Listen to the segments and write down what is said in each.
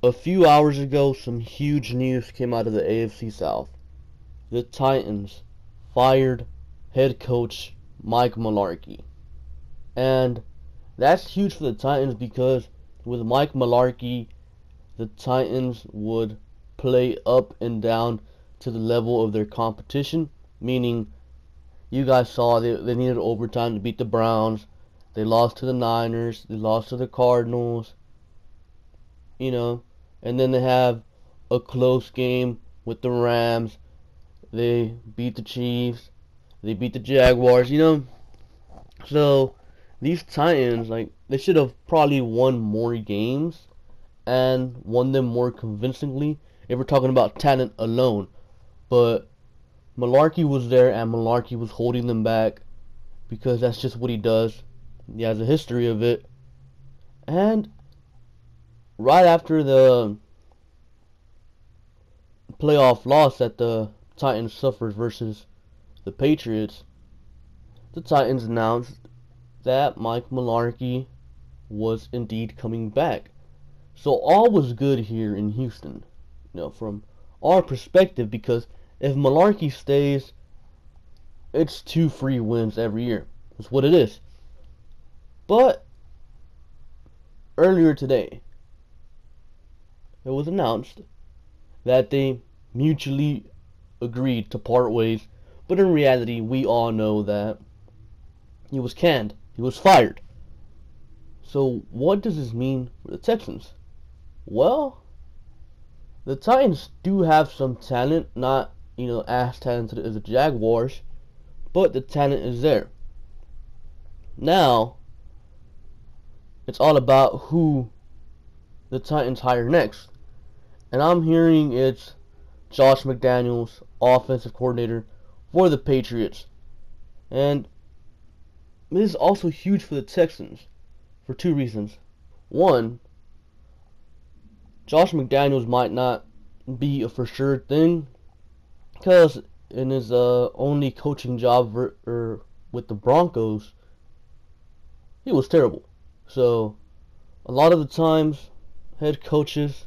A few hours ago, some huge news came out of the AFC South. The Titans fired head coach Mike Mularkey. And that's huge for the Titans because with Mike Mularkey, the Titans would play up and down to the level of their competition, meaning you guys saw they needed overtime to beat the Browns. They lost to the Niners. They lost to the Cardinals. You know, and then they have a close game with the Rams. They beat the Chiefs. They beat the Jaguars. So these Titans, like, they should have probably won more games and won them more convincingly if we're talking about talent alone. But Mularkey was there, and Mularkey was holding them back because that's just what he does. He has a history of it. And right after the playoff loss that the Titans suffered versus the Patriots, the Titans announced that Mike Mularkey was indeed coming back. So all was good here in Houston, from our perspective, because if Mularkey stays, it's 2 free wins every year. That's what it is. But earlier today, it was announced that they mutually agreed to part ways, but in reality, we all know that he was canned. He was fired. So what does this mean for the Texans? Well, the Titans do have some talent, not, as talented as the Jaguars, but the talent is there. Now, it's all about who the Titans hire next. And I'm hearing it's Josh McDaniels, offensive coordinator for the Patriots. And this is also huge for the Texans for 2 reasons. One, Josh McDaniels might not be a for sure thing because in his only coaching job with the Broncos, he was terrible. So a lot of the times, head coaches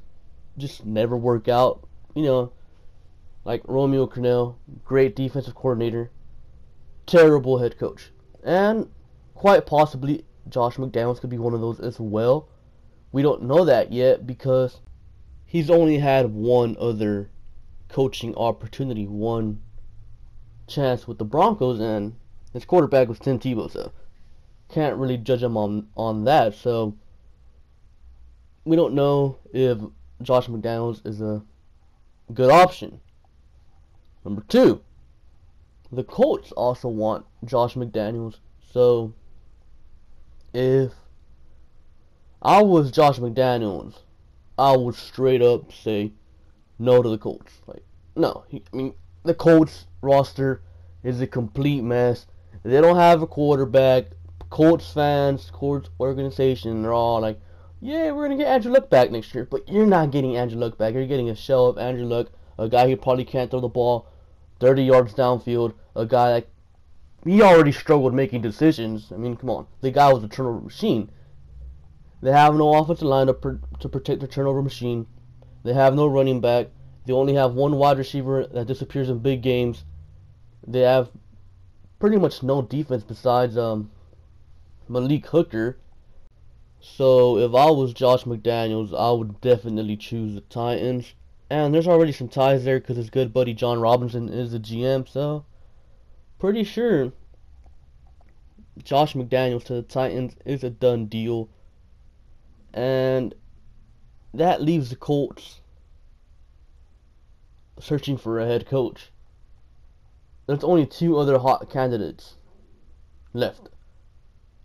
just never work out. Like Romeo Crennel, great defensive coordinator, terrible head coach. And quite possibly Josh McDaniels could be one of those as well. We don't know that yet because he's only had one other coaching opportunity, one chance with the Broncos, and his quarterback was Tim Tebow, so can't really judge him on that. So we don't know if Josh McDaniels is a good option. Number 2, the Colts also want Josh McDaniels. So if I was Josh McDaniels, I would straight up say no to the Colts. Like, no. The Colts roster is a complete mess. They don't have a quarterback. Colts fans, Colts organization, they're all like, yeah, we're going to get Andrew Luck back next year. But you're not getting Andrew Luck back. You're getting a shell of Andrew Luck, a guy who probably can't throw the ball 30 yards downfield, a guy that he already struggled making decisions. Come on. The guy was a turnover machine. They have no offensive line to protect the turnover machine. They have no running back. They only have one wide receiver that disappears in big games. They have pretty much no defense besides Malik Hooker. So if I was Josh McDaniels, I would definitely choose the Titans. And there's already some ties there because his good buddy John Robinson is the GM. So pretty sure Josh McDaniels to the Titans is a done deal. And that leaves the Colts searching for a head coach. There's only 2 other hot candidates left.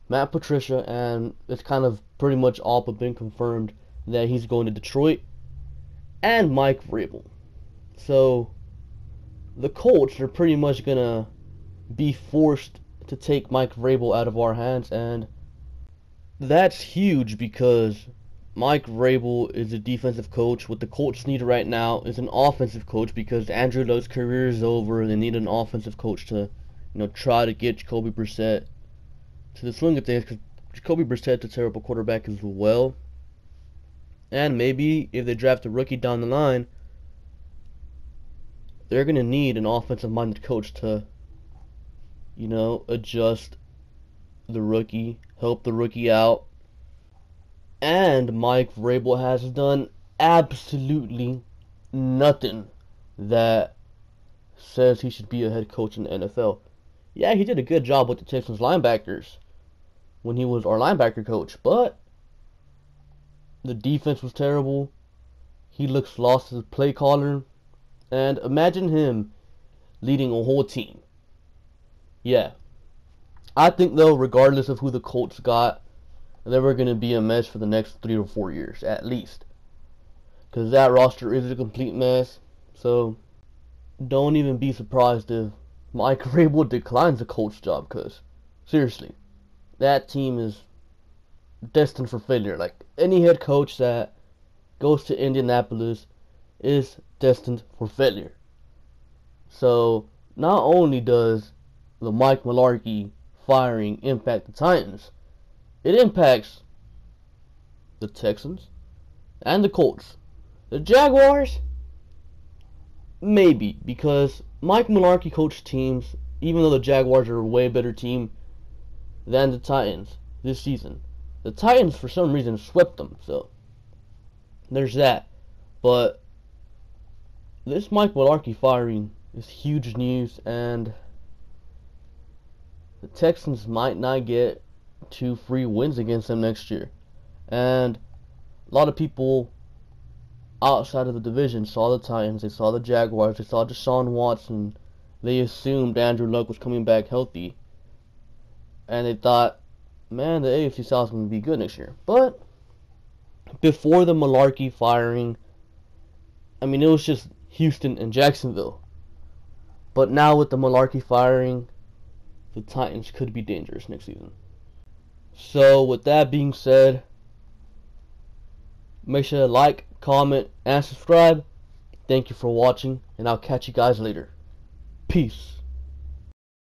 Matt Patricia, and it's kind of pretty much all but been confirmed that he's going to Detroit, and Mike Vrabel. So the Colts are pretty much going to be forced to take Mike Vrabel out of our hands, and that's huge because Mike Vrabel is a defensive coach. What the Colts need right now is an offensive coach because Andrew Luck's career is over. They need an offensive coach to, try to get Jacoby Brissett to the swing of things because Jacoby Brissett's a terrible quarterback as well. And maybe if they draft a rookie down the line, they're going to need an offensive-minded coach to, adjust the rookie, help the rookie out. And Mike Vrabel has done absolutely nothing that says he should be a head coach in the NFL. Yeah, he did a good job with the Texans linebackers when he was our linebacker coach, but the defense was terrible. He looks lost as a play caller. And imagine him leading a whole team. Yeah. I think, though, regardless of who the Colts got, they were going to be a mess for the next 3 or 4 years, at least. Because that roster is a complete mess. So, don't even be surprised if Mike Vrabel declines the coach job. Because, seriously, that team is destined for failure. Like, any head coach that goes to Indianapolis is destined for failure. So, not only does the Mike Mularkey firing impact the Titans, it impacts the Texans and the Colts. The Jaguars, maybe, because Mike Mularkey coached teams, even though the Jaguars are a way better team than the Titans this season. The Titans, for some reason, swept them, so there's that. But this Mike Mularkey firing is huge news, and the Texans might not get 2 free wins against them next year. And a lot of people outside of the division saw the Titans, they saw the Jaguars, they saw Deshaun Watson, they assumed Andrew Luck was coming back healthy, and they thought, man, the AFC South is going to be good next year. But before the Mularkey firing, I mean, it was just Houston and Jacksonville. But now with the Mularkey firing, the Titans could be dangerous next season. So with that being said, make sure to like, comment, and subscribe. Thank you for watching, and I'll catch you guys later. Peace.